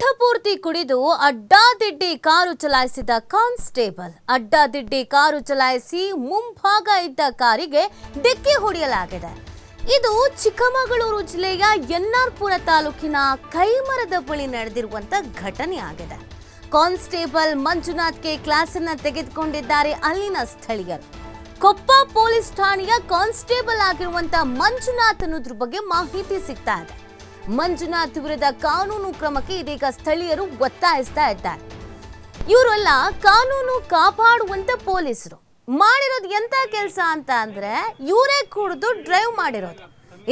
ಕಂಠಪೂರ್ತಿ ಕುಡಿದು ಅಡ್ಡಾದಿಡ್ಡಿ car ಚಲಾಯಿಸಿದ constable ಅಡ್ಡಾದಿಡ್ಡಿ car ಚಲಾಯಿಸಿ ಮುಂಭಾಗ ಇದ್ದ ಕಾರಿಗೆ ಡಿಕ್ಕಿ ಹೊಡೆಯಲಾಗಿದೆ. ಇದು ಚಿಕ್ಕಮಗಳೂರು ಜಿಲ್ಲೆಯ ಎನ್ಆರ್ಪುರ ತಾಲೂಕಿನ ಕೈಮರದ ಬಳಿ ನಡೆದಿರುವಂತ ಘಟನೆ ಆಗಿದೆ. ಕಾನ್ಸ್ಟೇಬಲ್ ಮಂಜುನಾಥ್ಗೆ ಕ್ಲಾಸ್ ಅನ್ನು ತೆಗೆದುಕೊಂಡಿದ್ದಾರೆ ಅಲ್ಲಿನ ಸ್ಥಳೀಯರು. ಕೊಪ್ಪ ಪೊಲೀಸ್ ಠಾಣೆಯ ಕಾನ್ಸ್ಟೇಬಲ್ ಆಗಿರುವಂತ ಮಂಜುನಾಥ್ ಅನ್ನೋದ್ರ ಬಗ್ಗೆ ಮಾಹಿತಿ ಸಿಗ್ತಾ ಇದೆ. ಮಂಜುನಾಥ್ ವಿರುದ್ಧ ಕಾನೂನು ಕ್ರಮಕ್ಕೆ ಇದೀಗ ಸ್ಥಳೀಯರು ಒತ್ತಾಯಿಸ್ತಾ ಇದ್ದಾರೆ. ಇವರೆಲ್ಲ ಕಾನೂನು ಕಾಪಾಡುವಂತ ಪೊಲೀಸರು ಮಾಡಿರೋದು ಎಂತ ಕೆಲಸ ಅಂತ ಅಂದ್ರೆ ಇವರೇ ಕುಡಿದು ಡ್ರೈವ್ ಮಾಡಿರೋದು.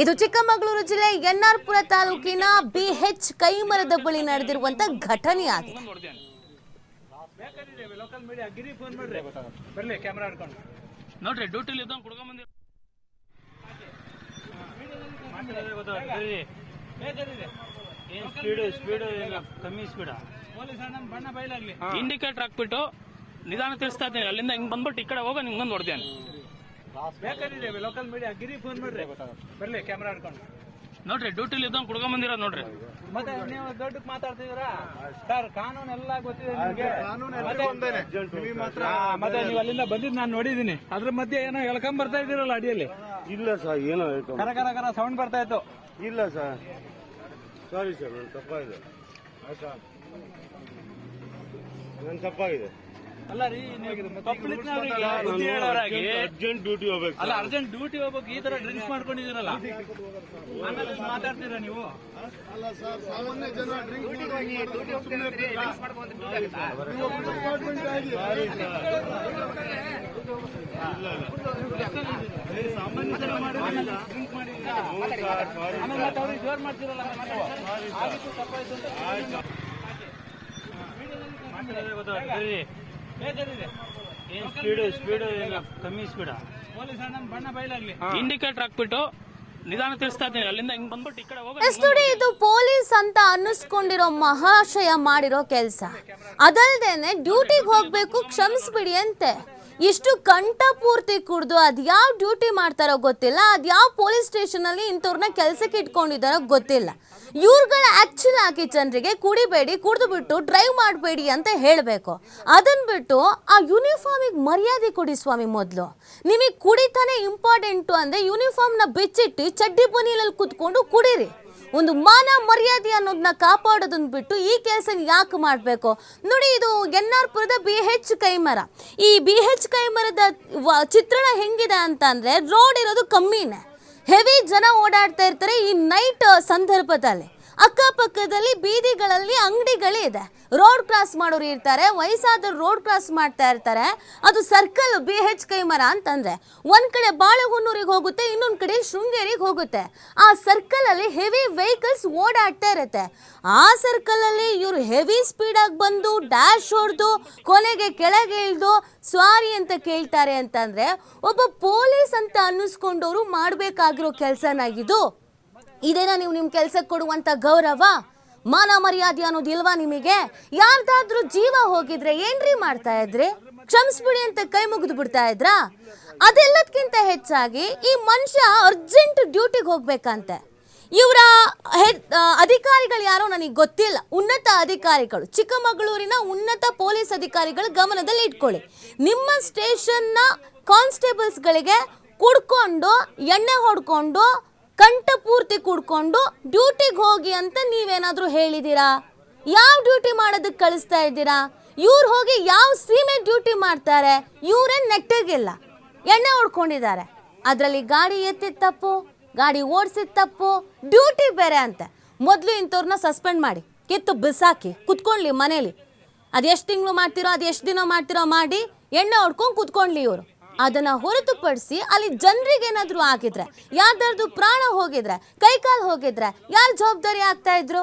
ಇದು ಚಿಕ್ಕಮಗಳೂರು ಜಿಲ್ಲೆ ಎನ್ಆರ್ಪುರ ತಾಲೂಕಿನ ಬಿಎಚ್ ಕೈಮರದ ಬಳಿ ನಡೆದಿರುವಂತ ಘಟನೆ ಆಗಿದೆ. ನೋಡ್ರಿ ಡ್ಯೂಟಿಲಿ ಇದ್ದಂಗೆ ಕುಡ್ಕೊಂಡ್ ಬಂದಿರ ಸ್ಪೀಡ್ ಕಮ್ಮಿ ಸ್ಪೀಡ್ ಇಂಡಿಕೇಟರ್ ಹಾಕ್ಬಿಟ್ಟು ನಿಧಾನ ತಿಳಿಸ್ತಾ ಇದ್ದೀನಿ. ಅಲ್ಲಿಂದ ಹಿಂಗ್ ಬಂದ್ಬಿಟ್ಟು ಈ ಕಡೆ ಹೋಗೋ ನಿಂಗೆ ಬಂದು ನೋಡ್ತೇನೆ. ಲೋಕಲ್ ಮೀಡಿಯಾ ಗಿರಿ ಫೋನ್ ಮಾಡ್ರಿ ಬರ್ಲಿ ಕ್ಯಾಮ್ರಾ ಹಿಡ್ಕೊಂಡು. ನೋಡ್ರಿ ಡ್ಯೂಟಿಲಿ ಇದ್ದಂಗೆ ಕುಡ್ಕೊಂಡ್ ಬಂದಿರೋದು ನೋಡ್ರಿ. ಮತ್ತೆ ನೀವು ದೊಡ್ಡಕ್ ಮಾತಾಡ್ತಿದ್ದೀರಾ ಸರ್? ಕಾನೂನು ಎಲ್ಲ ಗೊತ್ತಿದೆ ನಿಮ್ಗೆ. ಮತ್ತೆ ನೀವು ಅಲ್ಲಿಂದ ಬಂದಿದ್ದು ನಾನು ನೋಡಿದೀನಿ. ಅದ್ರ ಮಧ್ಯೆ ಏನೋ ಹೇಳ್ಕೊಂಡ್ ಬರ್ತಾ ಇದೀರಲ್ಲ ಅಡಿಯಲ್ಲಿ. ಇಲ್ಲ ಸರ್, ಏನೋ ಕರ ಕರ ಕರ ಸೌಂಡ್ ಬರ್ತಾ ಇತ್ತು. ಇಲ್ಲ ಸರ್, ಸಾರಿ ಸರ್, ನನ್ನ ತಪ್ಪಾಗಿದೆ. ಆಯ್ತಾ, ನನ್ನ ತಪ್ಪಾಗಿದೆ. ಅಲ್ಲ ರೀ, ಅರ್ಜೆಂಟ್ ಡ್ಯೂಟಿ ಹೋಗ್ಬೇಕು. ಅಲ್ಲ, ಅರ್ಜೆಂಟ್ ಡ್ಯೂಟಿ ಹೋಗ್ಬೇಕು. ಈ ತರ ಡ್ರಿಂಕ್ಸ್ ಮಾಡ್ಕೊಂಡಿದ್ದೀರಲ್ಲ, ಆಮೇಲೆ ಮಾತಾಡ್ತೀರಾ ನೀವು? ಅಲ್ಲ ಸರ್, ಸಾಮಾನ್ಯ ಜನ ಜೋರ್ ಮಾಡ್ತೀರಲ್ಲ, ಸ್ಪೀಡ್ ಕಮ್ಮಿ ಸ್ಪೀಡ್ ಇಂಡಿಕೇಟರ್ ಹಾಕ್ಬಿಟ್ಟು ನಿಧಾನ ತಿಳಿಸ್ತಾ ಇದ್ದೀನಿ. ಅಲ್ಲಿಂದ ಹಿಂಗ್ ಬಂದ್ಬಿಟ್ಟು ಈ ಕಡೆ ಹೋಗಿ. ಇದು ಪೊಲೀಸ್ ಅಂತ ಅನ್ನಿಸ್ಕೊಂಡಿರೋ ಮಹಾಶಯ ಮಾಡಿರೋ ಕೆಲಸ. ಅದಲ್ದೇನೆ ಡ್ಯೂಟಿಗೆ ಹೋಗ್ಬೇಕು, ಕ್ಷಮಿಸ್ಬಿಡಿ ಅಂತೆ. ಇಷ್ಟು ಕಂಠಪೂರ್ತಿ ಕುಡ್ದು ಅದ್ಯಾವ ಡ್ಯೂಟಿ ಮಾಡ್ತಾರೋ ಗೊತ್ತಿಲ್ಲ, ಅದ್ಯಾವ ಪೊಲೀಸ್ ಸ್ಟೇಷನ್ ಅಲ್ಲಿ ಇಂಥವ್ರನ್ನ ಕೆಲ್ಸಕ್ಕೆ ಇಟ್ಕೊಂಡಿದ್ದಾರೋ ಗೊತ್ತಿಲ್ಲ. ಇವ್ರುಗಳ ಆಕ್ಚುಲ್ ಆಗಿ ಜನರಿಗೆ ಕುಡಿಬೇಡಿ, ಕುಡಿದು ಬಿಟ್ಟು ಡ್ರೈವ್ ಮಾಡಬೇಡಿ ಅಂತ ಹೇಳಬೇಕು. ಅದನ್ನ ಬಿಟ್ಟು ಆ ಯೂನಿಫಾರ್ಮಿಗೆ ಮರ್ಯಾದೆ ಕೊಡಿ ಸ್ವಾಮಿ. ಮೊದಲು ನಿಮಗೆ ಕುಡಿತಾನೆ ಇಂಪಾರ್ಟೆಂಟು ಅಂದರೆ ಯೂನಿಫಾರ್ಮ್ನ ಬಿಚ್ಚಿಟ್ಟು ಚಡ್ಡಿ ಬನಿಲಲ್ಲಿ ಕೂತ್ಕೊಂಡು ಕುಡೀರಿ. ಒಂದು ಮಾನ ಮರ್ಯಾದೆ ಅನ್ನೋದನ್ನ ಕಾಪಾಡೋದನ್ನ ಬಿಟ್ಟು ಈ ಕೆಲಸ ಯಾಕೆ ಮಾಡಬೇಕು? ನೋಡಿ, ಇದು ಎನ್ಆರ್ಪುರದ ಬಿಎಚ್ ಕೈಮರ. ಈ ಬಿಎಚ್ ಕೈಮರದ ಚಿತ್ರಣ ಹೆಂಗಿದೆ ಅಂತ ಅಂದರೆ, ರೋಡ್ ಇರೋದು ಕಮ್ಮಿನೇ, ಹೆವಿ ಜನ ಓಡಾಡ್ತಾ ಇರ್ತಾರೆ. ಈ ನೈಟ್ ಸಂದರ್ಭದಲ್ಲಿ ಅಕ್ಕಪಕ್ಕದಲ್ಲಿ ಬೀದಿಗಳಲ್ಲಿ ಅಂಗಡಿಗಳೇ ಇದೆ. ರೋಡ್ ಕ್ರಾಸ್ ಮಾಡೋರು ಇರ್ತಾರೆ, ವಯಸ್ಸಾದವರು ರೋಡ್ ಕ್ರಾಸ್ ಮಾಡ್ತಾ ಇರ್ತಾರೆ. ಅದು ಸರ್ಕಲ್ ಬಿಎಚ್ ಕೈಮರ ಅಂತಂದ್ರೆ ಒಂದ್ ಕಡೆ ಬಾಳೆಹೊನ್ನೂರಿಗೆ ಹೋಗುತ್ತೆ, ಇನ್ನೊಂದ್ ಕಡೆ ಶೃಂಗೇರಿಗೆ ಹೋಗುತ್ತೆ. ಆ ಸರ್ಕಲ್ ಅಲ್ಲಿ ಹೆವಿ ವೆಹಿಕಲ್ಸ್ ಓಡಾಡ್ತಾ ಇರುತ್ತೆ. ಆ ಸರ್ಕಲ್ ಅಲ್ಲಿ ಇವರು ಹೆವಿ ಸ್ಪೀಡ್ ಆಗಿ ಬಂದು ಡ್ಯಾಶ್ ಹೊಡೆದು ಕೊನೆಗೆ ಕೆಳಗೆ ಇಳಿದು ಸ್ವಾರಿ ಅಂತ ಕೇಳ್ತಾರೆ ಅಂತಂದ್ರೆ, ಒಬ್ಬ ಪೊಲೀಸ್ ಅಂತ ಅನ್ನಿಸ್ಕೊಂಡವರು ಮಾಡ್ಬೇಕಾಗಿರೋ ಕೆಲಸನಾಗಿದ್ದು. ಇದೇನಾ ನೀವು ನಿಮ್ಮ ಕೆಲಸಕ್ಕೆ ಕೊಡುವಂತ ಗೌರವ, ಮಾನ ಮರ್ಯಾದೆ ಅನ್ನೋದು ಇಲ್ವಾ ನಿಮಗೆ? ಯಾರ್ದಾದ್ರೂ ಜೀವ ಹೋಗಿದ್ರೆ ಏನ್ರಿ ಮಾಡ್ತಾ ಇದ್ರಿ? ಕ್ಷಮಿಸ್ಬಿಡಿ ಅಂತ ಕೈ ಮುಗಿದು ಬಿಡ್ತಾ ಇದ್ರಾ? ಅದೆಲ್ಲದಕ್ಕಿಂತ ಹೆಚ್ಚಾಗಿ ಈ ಮನುಷ್ಯ ಅರ್ಜೆಂಟ್ ಡ್ಯೂಟಿಗೆ ಹೋಗ್ಬೇಕಂತೆ. ಇವರ ಅಧಿಕಾರಿಗಳು ಯಾರೋ ನನಗೆ ಗೊತ್ತಿಲ್ಲ, ಉನ್ನತ ಅಧಿಕಾರಿಗಳು, ಚಿಕ್ಕಮಗಳೂರಿನ ಉನ್ನತ ಪೊಲೀಸ್ ಅಧಿಕಾರಿಗಳು ಗಮನದಲ್ಲಿ ಇಟ್ಕೊಳ್ಳಿ. ನಿಮ್ಮ ಸ್ಟೇಷನ್ನ ಕಾನ್ಸ್ಟೇಬಲ್ಸ್ಗಳಿಗೆ ಕುಡ್ಕೊಂಡು ಎಣ್ಣೆ ಹೊಡ್ಕೊಂಡು ಕಂಠಪೂರ್ತಿ ಕುಡ್ಕೊಂಡು ಡ್ಯೂಟಿಗೆ ಹೋಗಿ ಅಂತ ನೀವೇನಾದ್ರೂ ಹೇಳಿದ್ದೀರಾ? ಯಾವ ಡ್ಯೂಟಿ ಮಾಡೋದಕ್ಕೆ ಕಳಿಸ್ತಾ ಇದ್ದೀರಾ? ಇವ್ರು ಹೋಗಿ ಯಾವ ಸೀಮೆ ಡ್ಯೂಟಿ ಮಾಡ್ತಾರೆ? ಇವರೇ ನೆಟ್ಟಗಿಲ್ಲ, ಎಣ್ಣೆ ಹೊಡ್ಕೊಂಡಿದ್ದಾರೆ. ಅದರಲ್ಲಿ ಗಾಡಿ ಎತ್ತಿದ ತಪ್ಪು, ಗಾಡಿ ಓಡಿಸಿದ ತಪ್ಪು, ಡ್ಯೂಟಿ ಬೇರೆ ಅಂತೆ. ಮೊದಲು ಇಂಥವ್ರನ್ನ ಸಸ್ಪೆಂಡ್ ಮಾಡಿ, ಕಿತ್ತು ಬಿಸಾಕಿ, ಕುತ್ಕೊಳ್ಳಿ ಮನೇಲಿ. ಅದೆಷ್ಟು ತಿಂಗಳು ಮಾಡ್ತಿರೋ, ಅದೆಷ್ಟು ದಿನ ಮಾಡ್ತಿರೋ ಮಾಡಿ ಎಣ್ಣೆ ಹೊಡ್ಕೊಂಡು ಕುತ್ಕೊಳ್ಳಿ ಇವರು. ಅದನ್ನ ಹೊರತುಪಡಿಸಿ ಅಲ್ಲಿ ಜನರಿಗೆ ಏನಾದರೂ ಆಗಿದ್ರೆ, ಯಾರ್ದಾರ್ದು ಪ್ರಾಣ ಹೋಗಿದ್ರೆ, ಕೈಕಾಲು ಹೋಗಿದ್ರೆ ಯಾರು ಜವಾಬ್ದಾರಿ ಆಗ್ತಾ ಇದ್ರು?